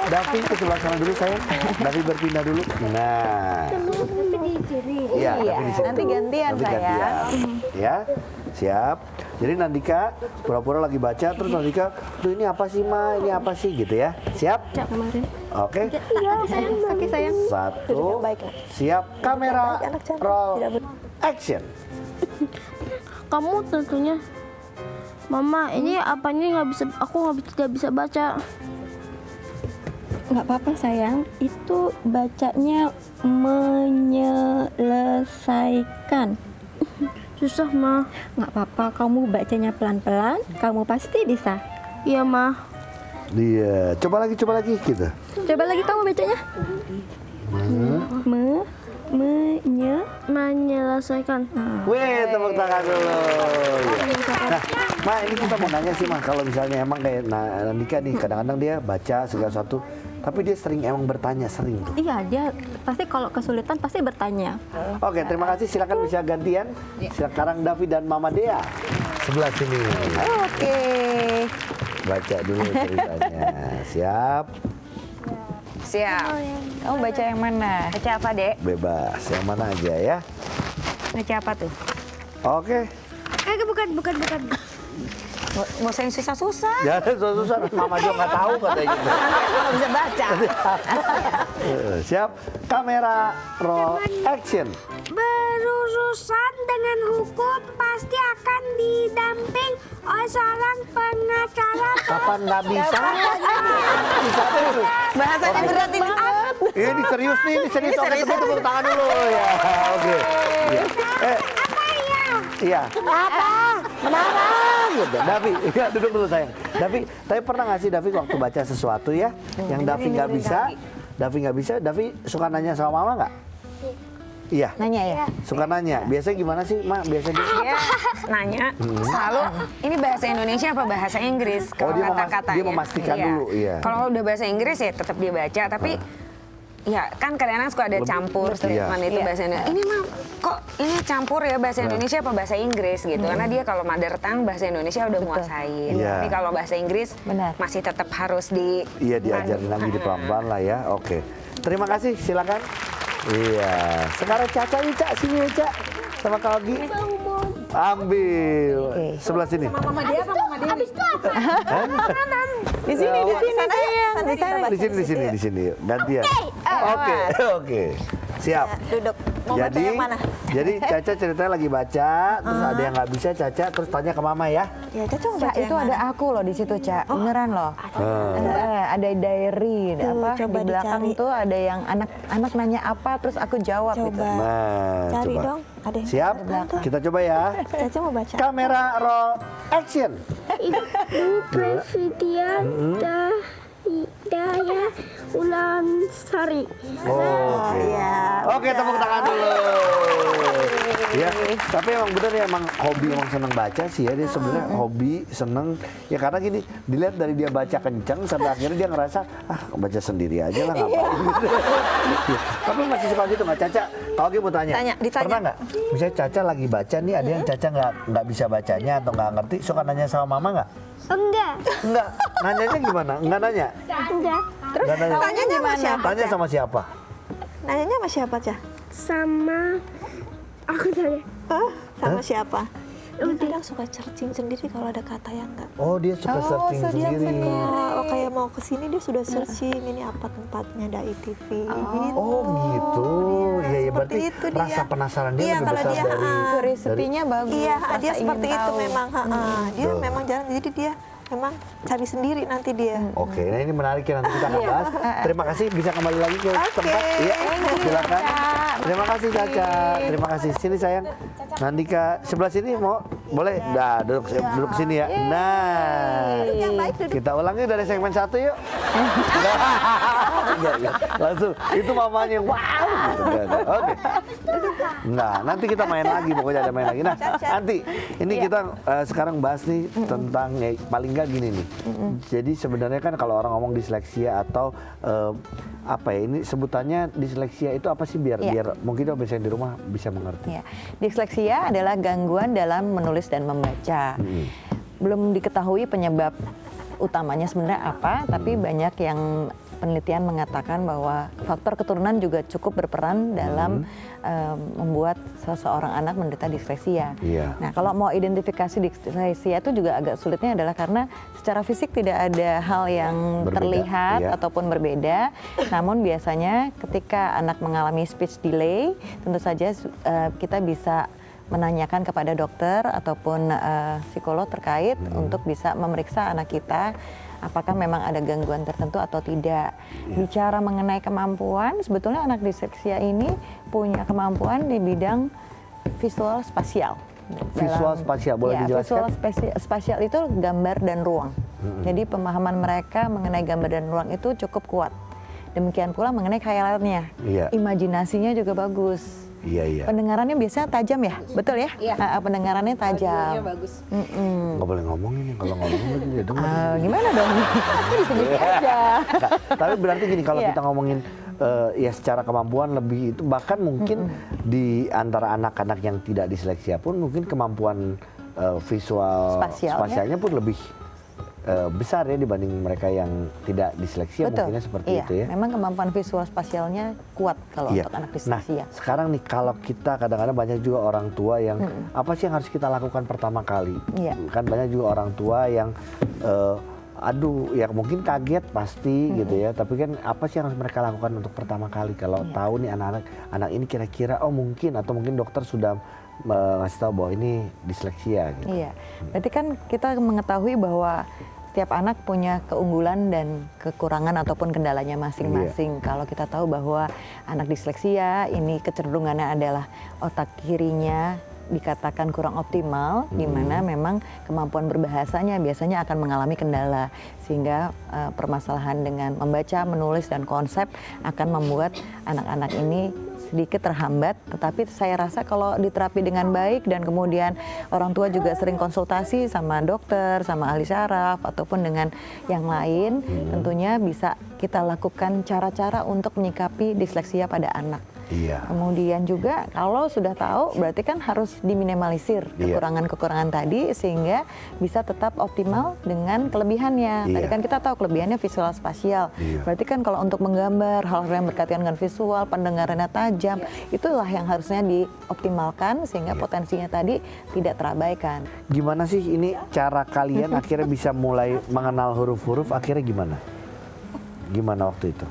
Davi ke sebelah sana dulu sayang. Davi berpindah dulu. Nah. Iya, Davi di situ. Nanti gantian sayang. Ya. Siap. Jadi Nandika pura-pura lagi baca, terus Nandika, "Tuh ini apa sih, Ma? Ini apa sih?" gitu ya. Siap? Oke. Oke sayang. Satu. Siap. Kamera roll action. Kamu tentunya, Mama, ini apanya aku tidak bisa baca. Nggak apa-apa sayang, itu bacanya menyelesaikan. Susah, Ma. Nggak apa-apa, kamu bacanya pelan-pelan, kamu pasti bisa. Iya, Ma. Iya, coba lagi gitu. Coba lagi kamu bacanya. Menyelesaikan. Wih, tepuk tangan dulu. Nah, Ma, ini kita mau nanya sih, Ma, kalau misalnya emang kayak Nandika nih, kadang-kadang dia baca segala sesuatu, tapi dia sering emang bertanya, sering tuh. Iya, dia pasti kalau kesulitan pasti bertanya. Oke, terima kasih. Silakan bisa gantian. Sekarang Davi dan Mama Dea sebelah sini. Oke. Baca dulu ceritanya. Siap? Siap. Kamu baca yang mana? Baca apa, Dek? Bebas. Yang mana aja ya. Baca apa tuh? Oke. Bukan. Nggak usah yang susah-susah. Ya, susah. Mama juga nggak tahu katanya gitu. Nggak bisa baca. Siap? Kamera roll action. Berurusan dengan hukum pasti akan didamping oleh seorang pengacara. Kapan nggak bisa? Bisa tuh. Bahasanya berat ini. Ini serius nih, ini serius. Oke, tepuk tangan dulu ya. Oke. Iya. Apa? Menara. Gitu. Davi, ya, duduk dulu sayang. Davi, tapi pernah nggak sih Davi waktu baca sesuatu ya, yang Davi nggak bisa, Davi suka nanya sama Mama nggak? Iya. Nanya ya? Suka nanya. Biasanya gimana sih, Ma? Biasanya Dia nanya selalu ini bahasa Indonesia apa bahasa Inggris. Oh, dia kata-katanya. memastikan dulu, iya. Kalau udah bahasa Inggris ya tetap dia baca, tapi ya kan kadang-kadang suka ada campur statement itu bahasa Indonesia. Ini mah kok ini campur ya bahasa Indonesia apa bahasa Inggris gitu. Karena dia kalau mother tongue bahasa Indonesia udah menguasai. Iya. Tapi kalau bahasa Inggris Benar. masih tetap harus di Iya, diajarin lagi di pelan-pelan lah ya. Oke. Terima kasih, silakan. Iya. Sekarang Caca nih, Cak. Sini ya, Cak. Sama Kak Ogi. Ambil. Sebelah sini. Mama dia apa Mama Dewi? Di sini sayang. Di sini. Gantian. Oke. Siap. Duduk. Mau baca yang mana? Jadi Caca ceritanya lagi baca, terus ada yang nggak bisa Caca, terus tanya ke Mama ya. Ya, Caca mau Cak, baca yang itu ada aku loh di situ, Cak. Beneran loh. Ada diary, Tuh, apa coba di belakang dicari. tuh ada yang anak nanya apa, terus aku jawab gitu. Coba. Nah, Cari coba. dong. Ada yang Siap? di belakang. Kita coba ya. Caca mau baca. Kamera roll action. Ibu Presiden Daya Ulansari. Oke. Oke, tepuk tangan dulu. Ya, tapi emang bener ya, emang hobi, emang seneng baca sih ya. Dia sebenarnya hobi, seneng. Ya karena gini, dilihat dari dia baca kenceng sampai akhirnya dia ngerasa, baca sendiri aja lah ngapain. Ya, tapi masih suka gitu nggak, Caca? Kalau dia mau tanya, Ditanya. pernah nggak? Misalnya Caca lagi baca nih, ada yang Caca nggak bisa bacanya atau nggak ngerti, suka nanya sama Mama nggak? Enggak. Enggak. Nanyanya gimana? Enggak nanya? Enggak. Terus Tanyanya sama siapa? Tanya sama siapa? Nanyanya sama siapa, Ca? Sama aku saja. Sama siapa? Kadang suka searching sendiri kalau ada kata yang enggak. Oh, dia suka searching sendiri. Oh, kayak mau ke sini dia sudah searching ini apa tempatnya Dai TV. Oh gitu. Iya, ya, berarti Seperti itu dia. rasa penasaran dia Iya, lebih kalau besar dia, dari Curiosity-nya bagus. Iya, rasa dia ingin seperti itu tahu. memang. Dia memang jarang. Jadi dia memang cari sendiri nanti dia. Oke, nah ini menarik ya, nanti kita akan bahas. Terima kasih, bisa kembali lagi ke Oke, tempat. Iya, silakan. Caca. Terima kasih Caca, terima kasih. Sini sayang. Nandika sebelah sini mau boleh? Nah, duduk sini ya. Nah, kita ulangi dari segmen 1 yuk. Enggak. Langsung itu mamanya wow. Gitu. Enggak. Oke. Nah, nanti kita main lagi, pokoknya ada main lagi. Nah, nanti ini kita sekarang bahas nih tentang paling nggak gini nih. Jadi sebenarnya kan kalau orang ngomong disleksia atau apa ya, ini sebutannya disleksia itu apa sih biar mungkin misalnya di rumah bisa mengerti. Ya. Disleksia adalah gangguan dalam menulis dan membaca. Belum diketahui penyebab utamanya sebenarnya apa, tapi banyak yang penelitian mengatakan bahwa faktor keturunan juga cukup berperan dalam membuat seseorang anak menderita disleksia. Nah, kalau mau identifikasi disleksia itu juga agak sulitnya adalah karena secara fisik tidak ada hal yang terlihat ataupun berbeda. Namun biasanya ketika anak mengalami speech delay, tentu saja kita bisa menanyakan kepada dokter ataupun psikolog terkait untuk bisa memeriksa anak kita apakah memang ada gangguan tertentu atau tidak. Bicara mengenai kemampuan, sebetulnya anak disleksia ini punya kemampuan di bidang visual spasial. Visual spasial, boleh dijelaskan? Visual spasial itu gambar dan ruang. Jadi pemahaman mereka mengenai gambar dan ruang itu cukup kuat. Demikian pula mengenai khayalannya, imajinasinya juga bagus. Pendengarannya biasanya tajam ya, betul ya? Pendengarannya tajam. bagus. Nggak boleh ngomongin nih, kalau ngomongin lagi dia dengar. Gimana dong? Disebut aja. Tapi berarti gini, kalau kita ngomongin ya secara kemampuan lebih itu, bahkan mungkin di antara anak-anak yang tidak disleksia pun mungkin kemampuan visual spasialnya pun lebih besar ya dibanding mereka yang tidak disleksia. Mungkinnya seperti itu ya. Memang kemampuan visual spasialnya kuat kalau untuk anak disleksia. Nah, sekarang nih kalau kita kadang-kadang banyak juga orang tua yang apa sih yang harus kita lakukan pertama kali? Kan banyak juga orang tua yang aduh ya mungkin kaget pasti gitu ya, tapi kan apa sih yang harus mereka lakukan untuk pertama kali kalau tahu nih anak ini kira-kira mungkin atau mungkin dokter sudah ngasih tahu bahwa ini disleksia gitu. Berarti kan kita mengetahui bahwa setiap anak punya keunggulan dan kekurangan ataupun kendalanya masing-masing. Kalau kita tahu bahwa anak disleksia ini kecenderungannya adalah otak kirinya dikatakan kurang optimal, di mana memang kemampuan berbahasanya biasanya akan mengalami kendala, sehingga permasalahan dengan membaca, menulis, dan konsep akan membuat anak-anak ini sedikit terhambat. Tetapi saya rasa kalau diterapi dengan baik dan kemudian orang tua juga sering konsultasi sama dokter, sama ahli saraf ataupun dengan yang lain, tentunya bisa kita lakukan cara-cara untuk menyikapi disleksia pada anak. Kemudian juga kalau sudah tahu berarti kan harus diminimalisir kekurangan-kekurangan tadi sehingga bisa tetap optimal dengan kelebihannya. Tadi kan kita tahu kelebihannya visual spasial. Berarti kan kalau untuk menggambar hal yang berkaitan dengan visual, pendengarannya tajam, itulah yang harusnya dioptimalkan sehingga potensinya tadi tidak terabaikan. Gimana sih ini cara kalian akhirnya bisa mulai mengenal huruf-huruf, akhirnya gimana? Gimana waktu itu?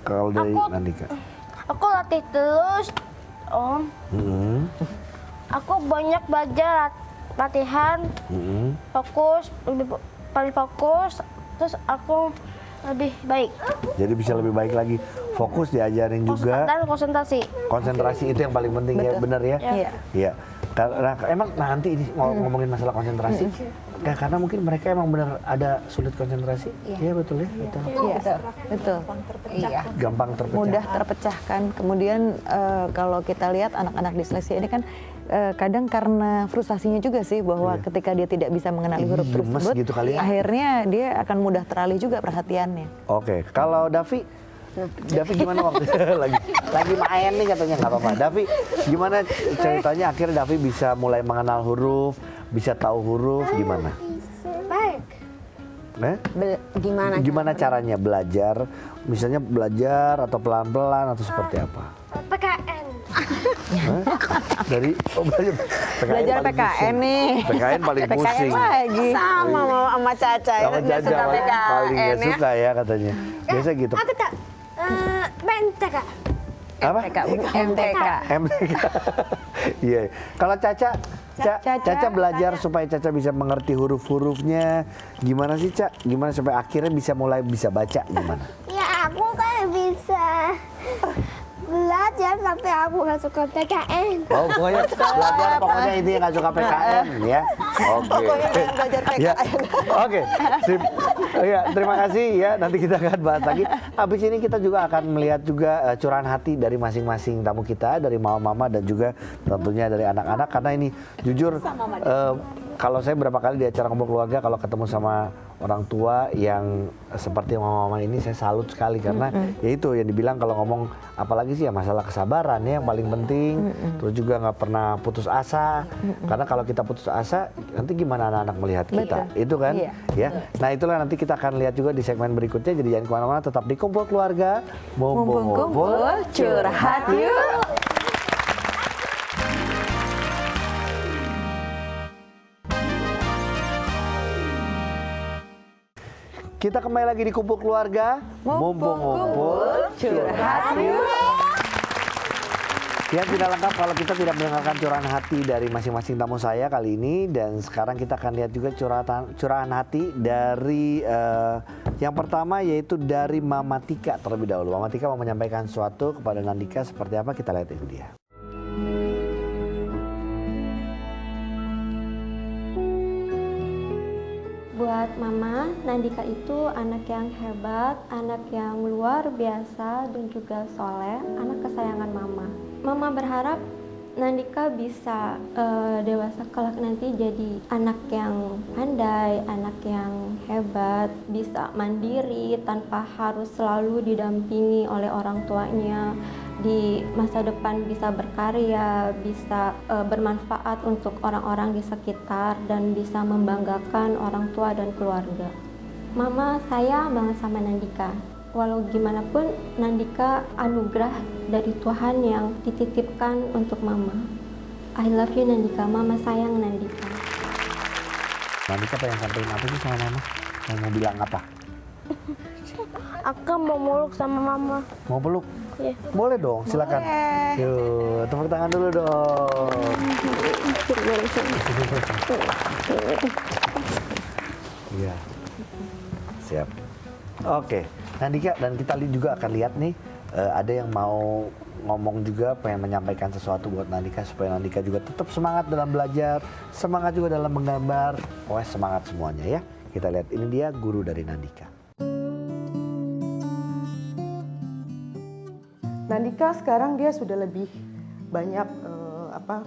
Kalau dari Nandika. Aku latih terus, Om. Aku banyak belajar latihan, fokus, paling fokus, terus aku lebih baik. Jadi bisa lebih baik lagi, fokus diajarin juga. Dan konsentrasi. Konsentrasi itu yang paling penting. Ya, benar ya? Iya. Karena emang nanti ini ngomongin masalah konsentrasi, karena mungkin mereka emang benar ada sulit konsentrasi. Iya betul ya. Betul. Gampang terpecah. Mudah terpecahkan. Kemudian kalau kita lihat anak-anak disleksia ini kan kadang karena frustasinya juga sih bahwa ketika dia tidak bisa mengenali huruf tersebut, gitu kali ya. Akhirnya dia akan mudah teralih juga perhatiannya. Oke, kalau Davi gimana waktu lagi main nih katanya, nggak apa-apa. Davi gimana ceritanya akhirnya Davi bisa mulai mengenal huruf, bisa tahu huruf gimana? Baik. Gimana caranya belajar? Misalnya belajar atau pelan-pelan atau seperti apa? PKN. Dari belajar PKN nih. PKN paling pusing. Lagi. Sama sama Caca itu nggak suka PKN paling nggak suka ya katanya. Biasa gitu. Aku tak main TK. Apa? MTK. MTK. Iya. Kalau Caca belajar supaya Caca bisa mengerti huruf-hurufnya. Gimana sih, Ca? Gimana supaya akhirnya mulai bisa baca gimana? Ya aku kan bisa belajar tapi aku nggak suka PKN. Oh, pokoknya intinya nggak suka PKN ya. Oke. Pokoknya jangan belajar PKN. Ya. Oke, sip. Ya, terima kasih ya. Nanti kita akan bahas lagi. Habis ini kita juga akan melihat juga curahan hati dari masing-masing tamu kita, dari mama-mama dan juga tentunya dari anak-anak. Karena ini jujur, kalau saya berapa kali di acara kumpul keluarga, kalau ketemu sama orang tua yang seperti mama-mama ini, saya salut sekali karena ya itu yang dibilang kalau ngomong apalagi sih ya masalah kesabaran ya yang paling penting. Terus juga nggak pernah putus asa, karena kalau kita putus asa nanti gimana anak-anak melihat kita. Betul. Itu kan Iya. ya. Nah itulah nanti kita akan lihat juga di segmen berikutnya. Jadi jangan kemana-mana, tetap di kumpul keluarga. Mumpung kumpul, curhat yuk. Kita kembali lagi di kumpul keluarga. Mumpung kumpul, curhat yuk. Yang tidak lengkap kalau kita tidak mendengarkan curahan hati dari masing-masing tamu saya kali ini. Dan sekarang kita akan lihat juga curahan hati dari yang pertama, yaitu dari Mama Tika terlebih dahulu. Mama Tika mau menyampaikan sesuatu kepada Nandika, seperti apa, kita lihat ini dia. Buat Mama, Nandika itu anak yang hebat, anak yang luar biasa dan juga soleh, anak kesayangan Mama. Mama berharap Nandika bisa dewasa kelak nanti jadi anak yang pandai, anak yang hebat, bisa mandiri tanpa harus selalu didampingi oleh orang tuanya. Di masa depan bisa berkarya, bisa bermanfaat untuk orang-orang di sekitar dan bisa membanggakan orang tua dan keluarga. Mama sayang banget sama Nandika. Walau gimana pun Nandika anugerah dari Tuhan yang dititipkan untuk Mama. I love you Nandika, Mama sayang Nandika. Nandika pengen sampaikan apa sih sama Mama? Mau bilang apa? Aku mau meluk sama Mama. Mau peluk? Iya. Boleh dong, silakan. Yuk, tepuk tangan dulu dong. Iya. Siap. Oke, Nandika, dan kita juga akan lihat nih ada yang mau ngomong juga, pengen menyampaikan sesuatu buat Nandika supaya Nandika juga tetap semangat dalam belajar, semangat juga dalam menggambar. Pokoknya semangat semuanya ya. Kita lihat, ini dia guru dari Nandika. Nandika sekarang dia sudah lebih banyak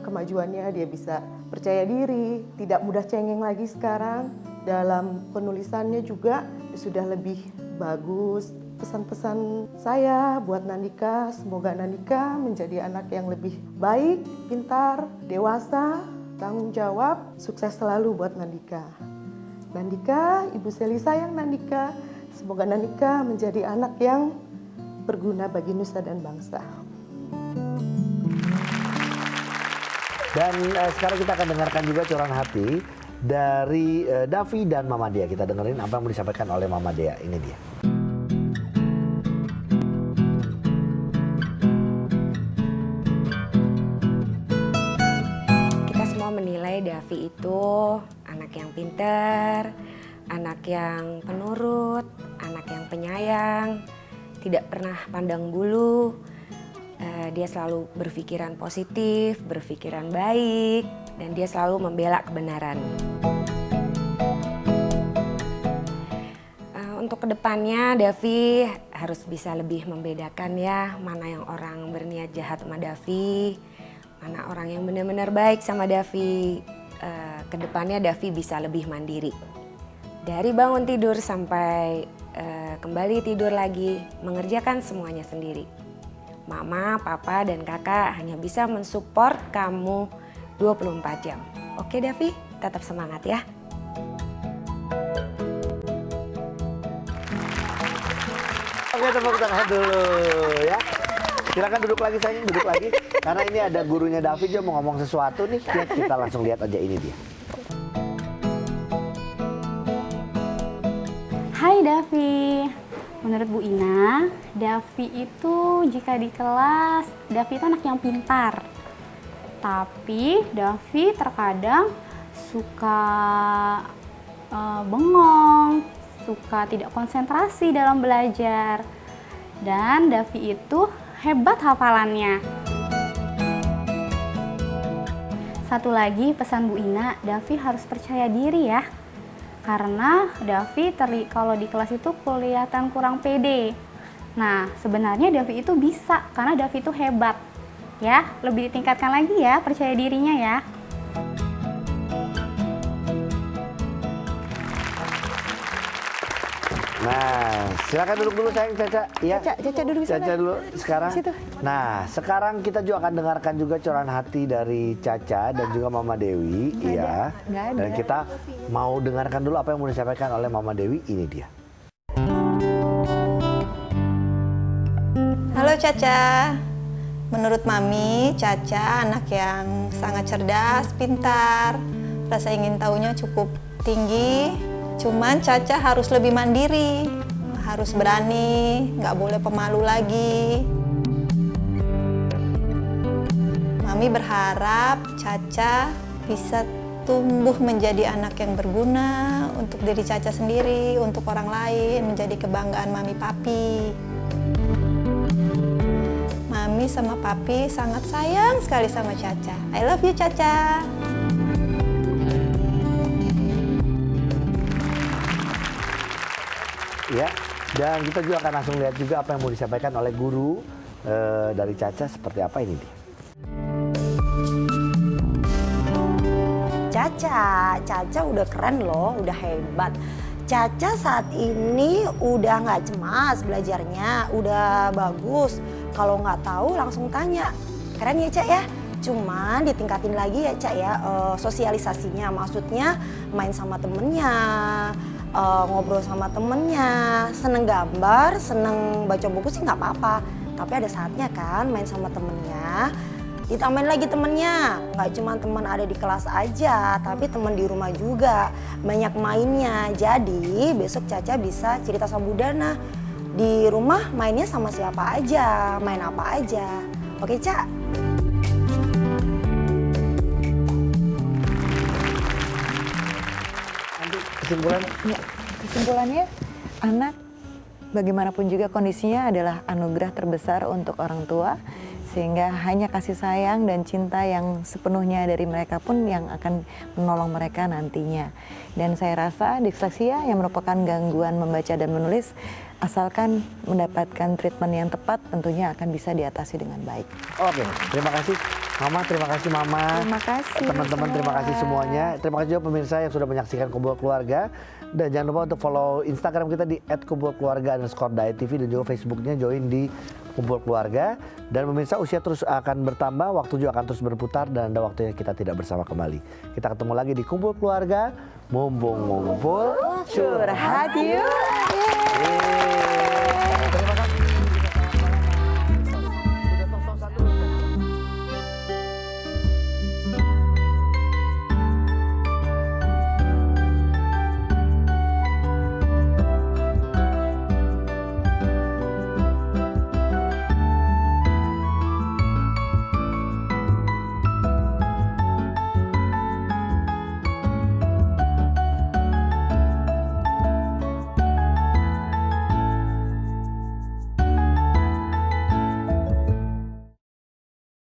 kemajuannya, dia bisa percaya diri, tidak mudah cengeng lagi sekarang. Dalam penulisannya juga sudah lebih bagus. Pesan-pesan saya buat Nandika, semoga Nandika menjadi anak yang lebih baik, pintar, dewasa, tanggung jawab, sukses selalu buat Nandika. Nandika, Ibu Seli sayang Nandika, semoga Nandika menjadi anak yang berguna bagi nusa dan bangsa. Dan sekarang kita akan dengarkan juga curahan hati dari Davi dan Mama Dea. Kita dengerin apa yang mau disampaikan oleh Mama Dea. Ini dia. Kita semua menilai Davi itu anak yang pintar, anak yang penurut, anak yang penyayang, tidak pernah pandang bulu. Dia selalu berpikiran positif, berpikiran baik, dan dia selalu membela kebenaran. Untuk kedepannya, Davi harus bisa lebih membedakan ya, mana yang orang berniat jahat sama Davi, mana orang yang benar-benar baik sama Davi. Kedepannya Davi bisa lebih mandiri. Dari bangun tidur sampai kembali tidur lagi, mengerjakan semuanya sendiri. Mama, papa, dan kakak hanya bisa mensupport kamu 24 jam. Oke Davi, tetap semangat ya. Oke, tepuk tangan dulu ya. Silakan duduk lagi sayang, duduk lagi. Karena ini ada gurunya Davi juga mau ngomong sesuatu nih. Kita langsung lihat aja, ini dia. Hai Davi, Menurut Bu Ina, Davi itu jika di kelas, Davi itu anak yang pintar. Tapi Davi terkadang suka bengong, suka tidak konsentrasi dalam belajar. Dan Davi itu hebat hafalannya. Satu lagi pesan Bu Ina, Davi harus percaya diri ya. Karena Davi kalau di kelas itu kelihatan kurang pede. Nah, sebenarnya Davi itu bisa karena Davi itu hebat. Ya, lebih ditingkatkan lagi ya percaya dirinya ya. Nah, silakan duduk dulu sayang Caca. Ya. Caca duduk di sana. Caca dulu sekarang. Situ. Nah, sekarang kita juga akan dengarkan juga curahan hati dari Caca dan juga Mama Dewi, ya. Nggak ada. Dan kita mau dengarkan dulu apa yang mau disampaikan oleh Mama Dewi. Ini dia. Halo Caca. Menurut Mami, Caca anak yang sangat cerdas, pintar, rasa ingin tahunya cukup tinggi. Cuman Caca harus lebih mandiri, harus berani, nggak boleh pemalu lagi. Mami berharap Caca bisa tumbuh menjadi anak yang berguna untuk diri Caca sendiri, untuk orang lain, menjadi kebanggaan Mami Papi. Mami sama Papi sangat sayang sekali sama Caca. I love you Caca. Ya, dan kita juga akan langsung lihat juga apa yang mau disampaikan oleh guru dari Caca seperti apa ini dia. Caca udah keren loh, udah hebat. Caca saat ini udah nggak cemas belajarnya, udah bagus. Kalau nggak tahu langsung tanya. Keren ya Cak ya? Cuman ditingkatin lagi ya Cak ya, sosialisasinya. Maksudnya main sama temennya, ngobrol sama temennya, seneng gambar, seneng baca buku sih nggak apa-apa. Tapi ada saatnya kan main sama temennya, ditambahin lagi temennya. Nggak cuma teman ada di kelas aja, tapi teman di rumah juga. Banyak mainnya, jadi besok Caca bisa cerita sama Budana. Di rumah mainnya sama siapa aja, main apa aja. Oke Cak? Kesimpulannya, anak bagaimanapun juga kondisinya adalah anugerah terbesar untuk orang tua, sehingga hanya kasih sayang dan cinta yang sepenuhnya dari mereka pun yang akan menolong mereka nantinya. Dan saya rasa disleksia yang merupakan gangguan membaca dan menulis, asalkan mendapatkan treatment yang tepat, tentunya akan bisa diatasi dengan baik. Oke, terima kasih Mama, terima kasih Mama. Terima kasih. Teman-teman, terima kasih semuanya. Terima kasih juga pemirsa yang sudah menyaksikan Kumpul Keluarga. Dan jangan lupa untuk follow Instagram kita di @kumpulkeluarga_diet_tv dan juga Facebooknya join di Kumpul Keluarga. Dan pemirsa, usia terus akan bertambah, waktu juga akan terus berputar dan ada waktunya kita tidak bersama kembali. Kita ketemu lagi di Kumpul Keluarga, mumpung ngumpul, Curhat yuk.